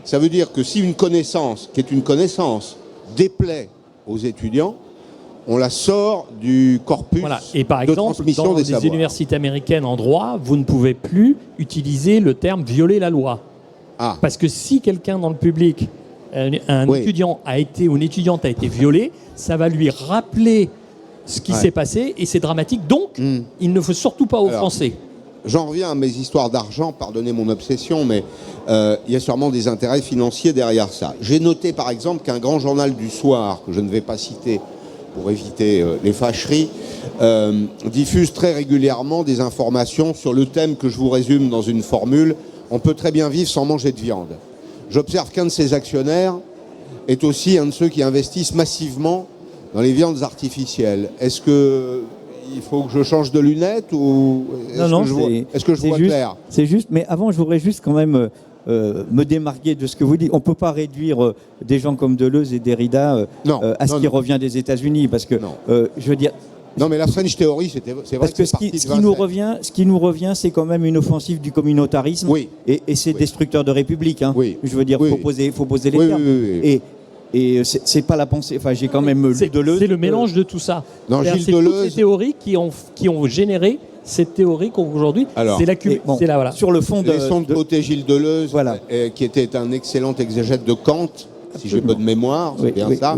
Ça veut dire que si une connaissance, qui est une connaissance, déplaît aux étudiants, on la sort du corpus Et par exemple, transmission dans des les savoirs. universités américaines en droit, vous ne pouvez plus utiliser le terme « violer la loi ». Parce que si quelqu'un dans le public, un étudiant a été ou une étudiante a été violée, ça va lui rappeler ce qui s'est passé et c'est dramatique. Donc, il ne faut surtout pas offenser. J'en reviens à mes histoires d'argent, pardonnez mon obsession, mais il y a sûrement des intérêts financiers derrière ça. J'ai noté par exemple qu'un grand journal du soir, que je ne vais pas citer pour éviter les fâcheries, diffuse très régulièrement des informations sur le thème que je vous résume dans une formule. On peut très bien vivre sans manger de viande. J'observe qu'un de ses actionnaires est aussi un de ceux qui investissent massivement dans les viandes artificielles. Est-ce qu'il faut que je change de lunettes ou est-ce que je vois clair ? C'est juste, mais avant, je voudrais juste quand même me démarquer de ce que vous dites. On ne peut pas réduire des gens comme Deleuze et Derrida à ce qui revient des États-Unis, parce que, je veux dire, Non, mais la French Theory, c'est vrai Parce que c'est parti de ce qui nous Vincennes. revient, c'est quand même une offensive du communautarisme. Oui. Et c'est destructeur de république. Hein. Oui. Je veux dire, Oui. faut poser les Oui, termes. oui, oui. Et c'est pas la pensée. Enfin, j'ai quand même lu Deleuze. C'est le mélange de tout ça. Non, C'est-à-dire, Gilles c'est toutes Deleuze- les théories qui ont généré cette théorie qu'aujourd'hui, Alors, c'est la Bon, c'est là, voilà. sur le fond Laissons de côté Gilles Deleuze, Voilà. qui était un excellent exégète de Kant, si j'ai peu de mémoire, c'est Oui, bien oui, ça.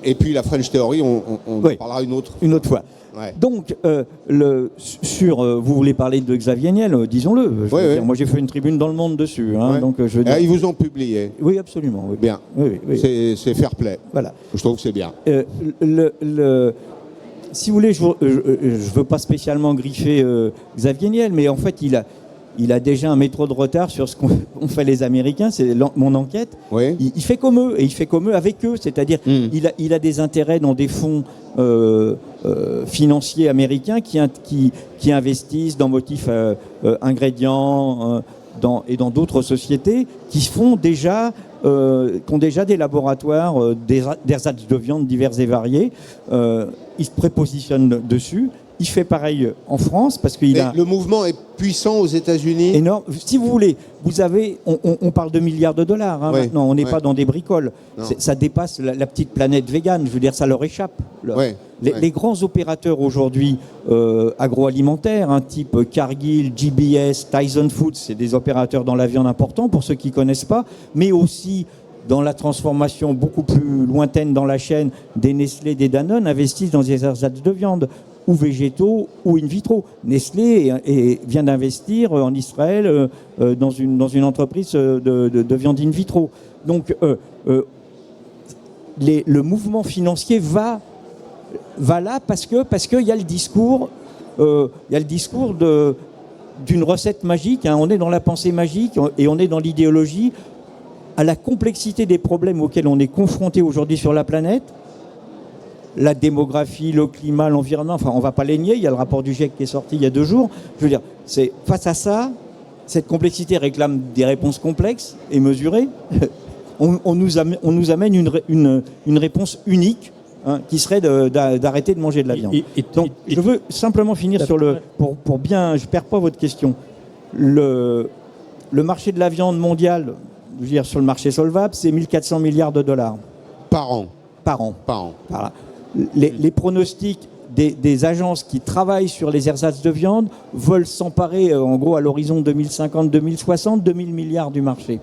Et puis la French Theory, on Oui. en parlera une autre. une autre fois. Ouais. Donc, vous voulez parler de Xavier Niel, disons-le. Je veux Oui. dire, moi, j'ai fait une tribune dans Le Monde dessus. Hein, Ouais. donc, je veux dire- Ils vous ont publié. Oui, absolument. Oui. Bien. Oui, oui. C'est fair play. Voilà. Je trouve que c'est bien. Si vous voulez, je ne veux pas spécialement griffer Xavier Niel, mais en fait, il a déjà un métro de retard sur ce qu'ont fait les Américains, c'est mon enquête. Oui. Il fait comme eux, et il fait comme eux avec eux, c'est-à-dire il a des intérêts dans des fonds financiers américains qui investissent dans motifs ingrédients et dans d'autres sociétés qui ont déjà des laboratoires d'ersatz de viande divers et variés. Il se prépositionne dessus. Il fait pareil en France parce qu'il a Le mouvement est puissant aux États-Unis. énorme. Si vous voulez, on parle de milliards de dollars hein, Ouais, maintenant. On n'est ouais. pas dans des bricoles. Non. Ça dépasse la petite planète végane. Je veux dire, ça leur échappe. Ouais, ouais. Les grands opérateurs aujourd'hui agroalimentaires, type Cargill, GBS, Tyson Foods, c'est des opérateurs dans la viande importants pour ceux qui ne connaissent pas, mais aussi dans la transformation beaucoup plus lointaine dans la chaîne des Nestlé, des Danone, investissent dans des ersatz de viande, ou végétaux, ou in vitro. Nestlé vient d'investir en Israël dans une entreprise de viande in vitro. Donc, le mouvement financier va là parce qu'il y a le discours, d'une recette magique. Hein. On est dans la pensée magique et on est dans l'idéologie. À la complexité des problèmes auxquels on est confronté aujourd'hui sur la planète, la démographie, le climat, l'environnement, enfin on ne va pas les nier, il y a le rapport du GIEC qui est sorti il y a 2 jours. Je veux dire, face à ça, cette complexité réclame des réponses complexes et mesurées. On nous amène une réponse unique qui serait d'arrêter de manger de la viande. Donc je veux simplement finir pour bien, je ne perds pas votre question. Le marché de la viande mondiale, je veux dire, sur le marché solvable, c'est 1400 milliards de dollars. Par an. Par an. Par an. Voilà. Les pronostics des agences qui travaillent sur les ersatz de viande veulent s'emparer, en gros, à l'horizon 2050-2060, 2000 milliards du marché.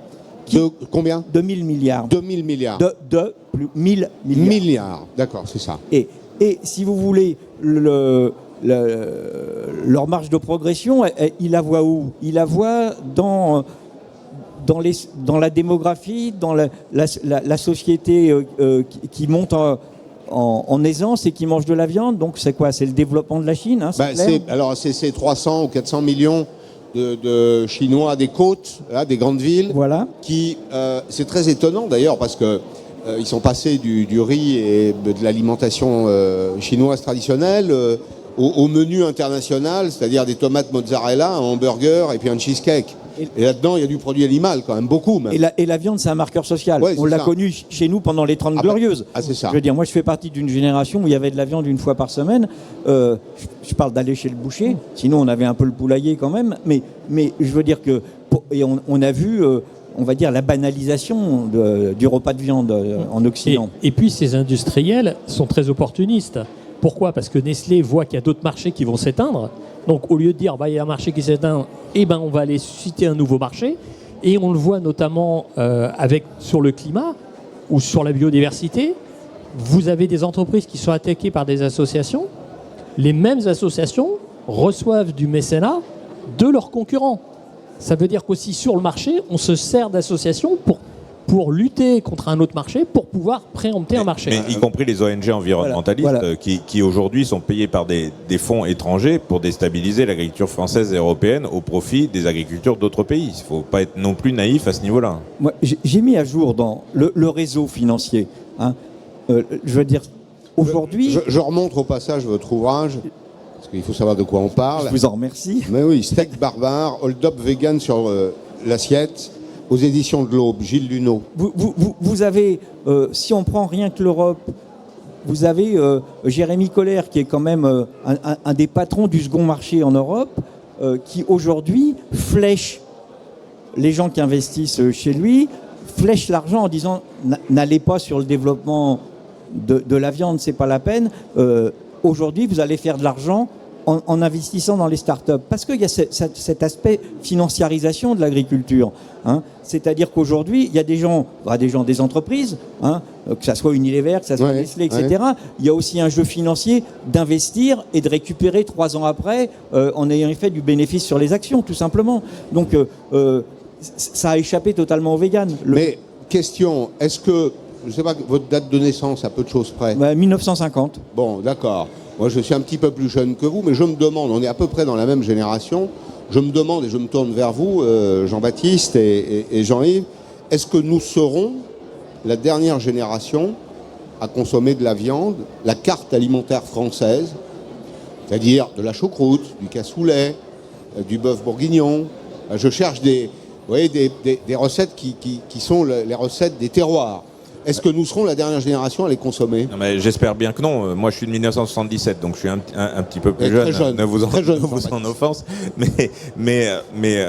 De combien 2000 milliards. 2000 milliards. De 1000 milliards. Milliards. D'accord, c'est ça. Et si vous voulez, leur marge de progression, ils la voient où? Ils la voient dans la démographie, dans la société qui monte en aisance et qui mange de la viande. Donc c'est quoi? C'est le développement de la Chine, hein, c'est ces 300 ou 400 millions de Chinois des côtes, là, des grandes villes, voilà. qui, c'est très étonnant d'ailleurs parce que ils sont passés du riz et de l'alimentation chinoise traditionnelle au menu international, c'est-à-dire des tomates mozzarella, un hamburger et puis un cheesecake. Et là-dedans, il y a du produit animal, quand même, beaucoup même. Et la viande, c'est un marqueur social. Ouais, on l'a connu chez nous pendant les 30 Glorieuses. C'est ça. Je veux dire, moi, je fais partie d'une génération où il y avait de la viande une fois par semaine. Je parle d'aller chez le boucher. Sinon, on avait un peu le poulailler quand même. Mais je veux dire que... on a vu... on va dire la banalisation du repas de viande en Occident. Et puis ces industriels sont très opportunistes. Pourquoi? Parce que Nestlé voit qu'il y a d'autres marchés qui vont s'éteindre. Donc au lieu de dire il y a un marché qui s'éteint, on va aller susciter un nouveau marché. Et on le voit notamment sur le climat ou sur la biodiversité. Vous avez des entreprises qui sont attaquées par des associations. Les mêmes associations reçoivent du mécénat de leurs concurrents. Ça veut dire qu'aussi sur le marché, on se sert d'associations pour lutter contre un autre marché, pour pouvoir préempter un marché. Mais y compris les ONG environnementalistes Voilà. Qui aujourd'hui sont payés par des fonds étrangers pour déstabiliser l'agriculture française et européenne au profit des agricultures d'autres pays. Il ne faut pas être non plus naïf à ce niveau-là. Moi, j'ai mis à jour dans le réseau financier. Je veux dire, aujourd'hui... Je remonte au passage votre ouvrage, parce qu'il faut savoir de quoi on parle. Je vous en remercie. Mais oui, Steak barbare, hold-up vegan sur l'assiette, aux éditions de l'Aube, Gilles Luneau. Vous avez, si on prend rien que l'Europe, vous avez Jérémy Colère, qui est quand même un des patrons du second marché en Europe, qui aujourd'hui flèche les gens qui investissent chez lui, flèche l'argent en disant n'allez pas sur le développement de la viande, c'est pas la peine. Aujourd'hui, vous allez faire de l'argent en investissant dans les startups. Parce qu'il y a cet aspect financiarisation de l'agriculture. Hein. C'est-à-dire qu'aujourd'hui, il y a des entreprises, hein, que ça soit Unilever, que ça soit Nestlé, etc. Ouais. Il y a aussi un jeu financier d'investir et de récupérer 3 ans après en ayant fait du bénéfice sur les actions, tout simplement. Donc, ça a échappé totalement aux véganes. Mais, question, est-ce que, je ne sais pas, votre date de naissance, à peu de choses près 1950. Bon, d'accord. Moi, je suis un petit peu plus jeune que vous, mais je me demande, on est à peu près dans la même génération, je me demande, et je me tourne vers vous, Jean-Baptiste et Jean-Yves, est-ce que nous serons la dernière génération à consommer de la viande, la carte alimentaire française, c'est-à-dire de la choucroute, du cassoulet, du bœuf bourguignon. Je cherche des recettes qui sont les recettes des terroirs. Est-ce que nous serons la dernière génération à les consommer ? Non, mais j'espère bien que non. Moi, je suis de 1977, donc je suis un petit peu plus jeune. Ne vous en offense. Mais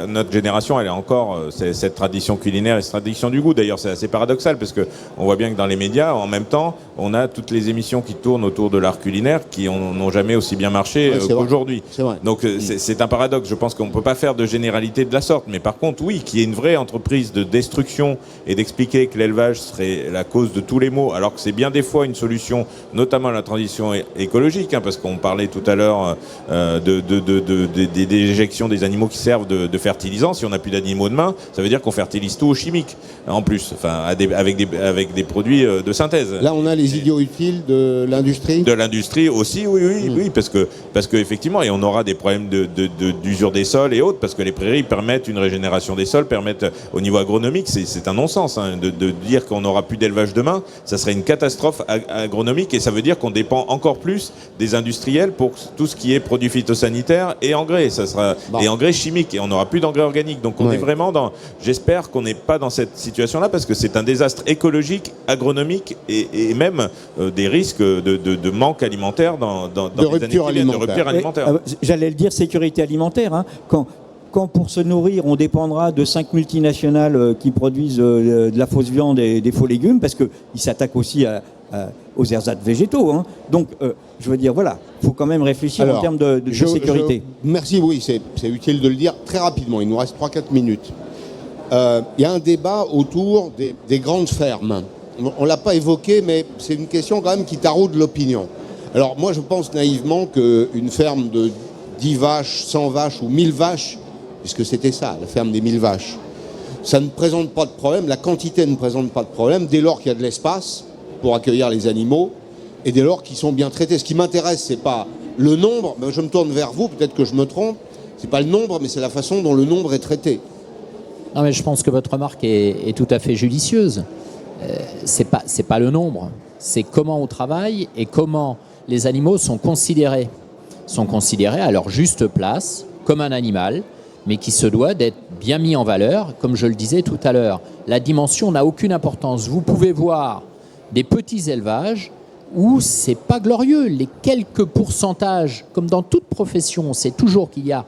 notre génération, elle est encore cette tradition culinaire et cette tradition du goût. D'ailleurs, c'est assez paradoxal parce que on voit bien que dans les médias, en même temps, on a toutes les émissions qui tournent autour de l'art culinaire qui n'ont jamais aussi bien marché qu'aujourd'hui. Donc, c'est un paradoxe. Je pense qu'on ne peut pas faire de généralité de la sorte. Mais par contre, oui, qu'il y ait une vraie entreprise de destruction et d'expliquer que l'élevage serait la cause de tous les maux, alors que c'est bien des fois une solution, notamment la transition écologique, hein, parce qu'on parlait tout à l'heure des éjections des animaux qui servent de fertilisants. Si on n'a plus d'animaux demain, ça veut dire qu'on fertilise tout au chimique, en plus, enfin, avec des produits de synthèse. Là, on a les idiots utiles de l'industrie. De l'industrie aussi, oui, parce que effectivement, et on aura des problèmes d'usure des sols et autres, parce que les prairies permettent une régénération des sols, permettent au niveau agronomique, c'est un non-sens, hein, de dire qu'on n'aura plus d'élevage demain, ça serait une catastrophe agronomique et ça veut dire qu'on dépend encore plus des industriels pour tout ce qui est produits phytosanitaires et engrais. Ça sera et engrais chimiques et on n'aura plus d'engrais organiques. Donc on est vraiment j'espère qu'on n'est pas dans cette situation-là parce que c'est un désastre écologique, agronomique et même des risques de manque alimentaire dans de rupture alimentaire. J'allais le dire, sécurité alimentaire. Hein. Quand pour se nourrir, on dépendra de 5 multinationales qui produisent de la fausse viande et des faux légumes, parce qu'ils s'attaquent aussi aux ersatz végétaux. Hein. Donc, je veux dire, voilà, il faut quand même réfléchir en termes de sécurité. Merci, oui, c'est utile de le dire très rapidement. Il nous reste 3-4 minutes. Il y a un débat autour des grandes fermes. On ne l'a pas évoqué, mais c'est une question quand même qui taraude l'opinion. Alors, moi, je pense naïvement qu'une ferme de 10 vaches, 100 vaches ou 1000 vaches, puisque c'était ça, la ferme des 1000 vaches. Ça ne présente pas de problème, la quantité ne présente pas de problème, dès lors qu'il y a de l'espace pour accueillir les animaux, et dès lors qu'ils sont bien traités. Ce qui m'intéresse, c'est pas le nombre, mais je me tourne vers vous, peut-être que je me trompe, c'est pas le nombre, mais c'est la façon dont le nombre est traité. Non, mais je pense que votre remarque est tout à fait judicieuse. C'est pas le nombre, c'est comment on travaille et comment les animaux sont considérés à leur juste place, comme un animal, mais qui se doit d'être bien mis en valeur. Comme je le disais tout à l'heure, la dimension n'a aucune importance. Vous pouvez voir des petits élevages où c'est pas glorieux. Les quelques pourcentages, comme dans toute profession, on sait toujours qu'il y a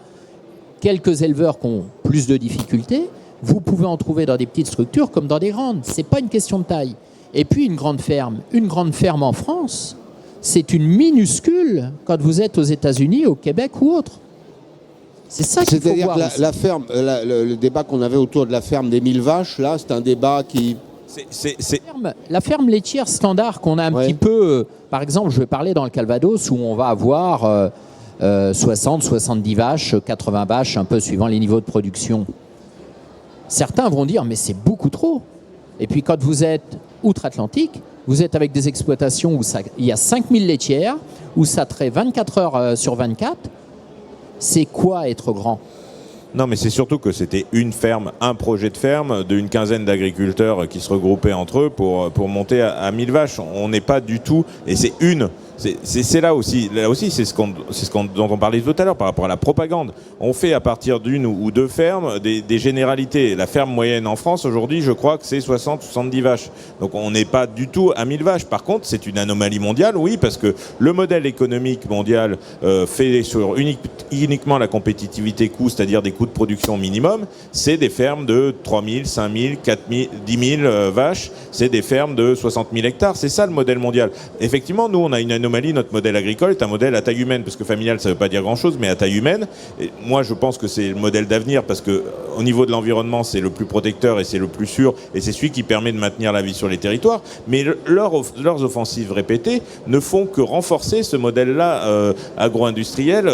quelques éleveurs qui ont plus de difficultés. Vous pouvez en trouver dans des petites structures comme dans des grandes. C'est pas une question de taille. Et puis une grande ferme en France, c'est une minuscule quand vous êtes aux États-Unis, au Québec ou autre. C'est ça qu'il faut voir. C'est-à-dire que la ferme, le débat qu'on avait autour de la ferme des 1000 vaches, là, c'est un débat qui... La ferme laitière standard qu'on a un petit peu... par exemple, je vais parler dans le Calvados où on va avoir 60, 70 vaches, 80 vaches, un peu suivant les niveaux de production. Certains vont dire, mais c'est beaucoup trop. Et puis quand vous êtes outre-Atlantique, vous êtes avec des exploitations où il y a 5000 laitières, où ça traite 24 heures sur 24. C'est quoi être grand ? Non, mais c'est surtout que c'était une ferme, un projet de ferme d'une quinzaine d'agriculteurs qui se regroupaient entre eux pour monter à 1000 vaches. On n'est pas du tout, et c'est c'est là aussi, c'est ce dont on parlait tout à l'heure par rapport à la propagande. On fait à partir d'une ou deux fermes des généralités. La ferme moyenne en France aujourd'hui, je crois que c'est 60-70 vaches. Donc on n'est pas du tout à 1000 vaches. Par contre, c'est une anomalie mondiale, oui, parce que le modèle économique mondial fait sur uniquement la compétitivité coût, c'est-à-dire des coûts de production minimum. C'est des fermes de 3000, 5000, 4000, 10 000 vaches. C'est des fermes de 60 000 hectares. C'est ça le modèle mondial. Effectivement, nous, on a une anomalie. Notre modèle agricole est un modèle à taille humaine, parce que familial, ça ne veut pas dire grand-chose, mais à taille humaine. Et moi, je pense que c'est le modèle d'avenir, parce que au niveau de l'environnement, c'est le plus protecteur et c'est le plus sûr, et c'est celui qui permet de maintenir la vie sur les territoires. Mais leurs offensives répétées ne font que renforcer ce modèle-là agro-industriel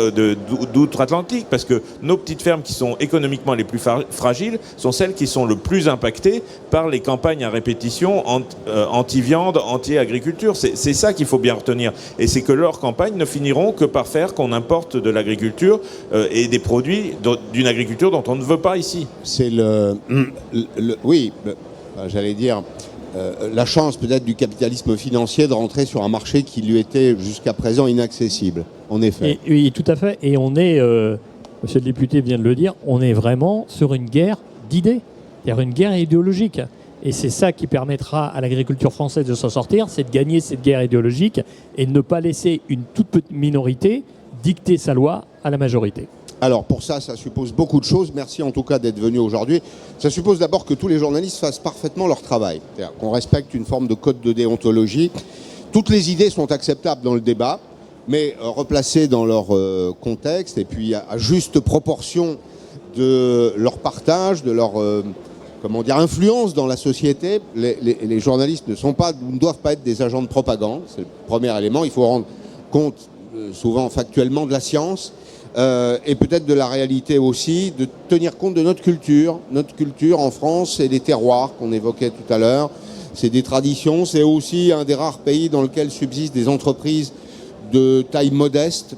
d'outre-Atlantique, parce que nos petites fermes qui sont économiquement les plus fragiles sont celles qui sont le plus impactées par les campagnes à répétition anti-viande, anti-agriculture. C'est ça qu'il faut bien retenir. Et c'est que leurs campagnes ne finiront que par faire qu'on importe de l'agriculture et des produits d'une agriculture dont on ne veut pas ici. C'est j'allais dire, la chance peut-être du capitalisme financier de rentrer sur un marché qui lui était jusqu'à présent inaccessible, en effet. Oui, tout à fait. Et on est, monsieur le député vient de le dire, on est vraiment sur une guerre d'idées, c'est-à-dire une guerre idéologique. Et c'est ça qui permettra à l'agriculture française de s'en sortir, c'est de gagner cette guerre idéologique et de ne pas laisser une toute petite minorité dicter sa loi à la majorité. Alors pour ça suppose beaucoup de choses. Merci en tout cas d'être venu aujourd'hui. Ça suppose d'abord que tous les journalistes fassent parfaitement leur travail, c'est-à-dire qu'on respecte une forme de code de déontologie. Toutes les idées sont acceptables dans le débat, mais replacées dans leur contexte et puis à juste proportion de leur partage, de leur influence dans la société. Les journalistes ne doivent pas être des agents de propagande, c'est le premier élément. Il faut rendre compte souvent factuellement de la science et peut-être de la réalité aussi, de tenir compte de notre culture. Notre culture en France, c'est les terroirs qu'on évoquait tout à l'heure, c'est des traditions, c'est aussi un des rares pays dans lequel subsistent des entreprises de taille modeste,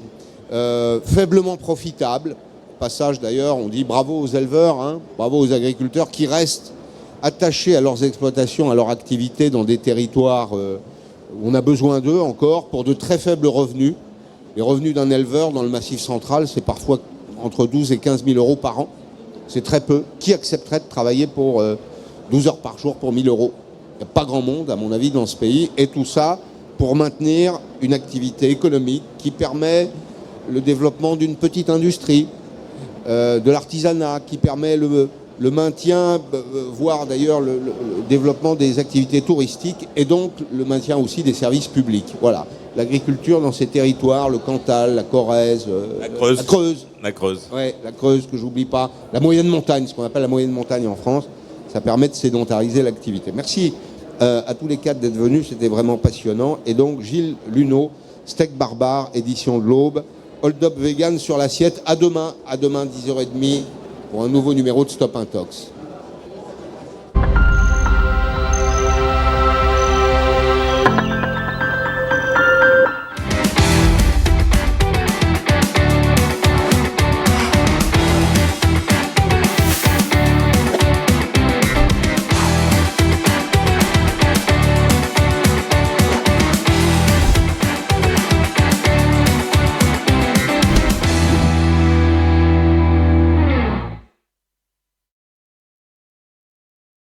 faiblement profitables. Passage d'ailleurs, on dit bravo aux éleveurs, bravo aux agriculteurs qui restent attachés à leurs exploitations, à leur activité dans des territoires où on a besoin d'eux encore pour de très faibles revenus. Les revenus d'un éleveur dans le Massif central, c'est parfois entre 12 et 15 000 euros par an. C'est très peu. Qui accepterait de travailler pour 12 heures par jour pour 1 000 euros? Il n'y a pas grand monde, à mon avis, dans ce pays. Et tout ça pour maintenir une activité économique qui permet le développement d'une petite industrie, de l'artisanat, qui permet le maintien, voire d'ailleurs le développement des activités touristiques et donc le maintien aussi des services publics. Voilà. L'agriculture dans ces territoires, le Cantal, la Corrèze, la Creuse. Ouais, la Creuse, que j'oublie pas. La moyenne montagne, ce qu'on appelle la moyenne montagne en France, ça permet de sédentariser l'activité. Merci à tous les quatre d'être venus, c'était vraiment passionnant. Et donc Gilles Luneau, Steak Barbare, édition de l'Aube, Hold Up Vegan sur l'assiette. À demain 10h30 pour un nouveau numéro de Stop Intox.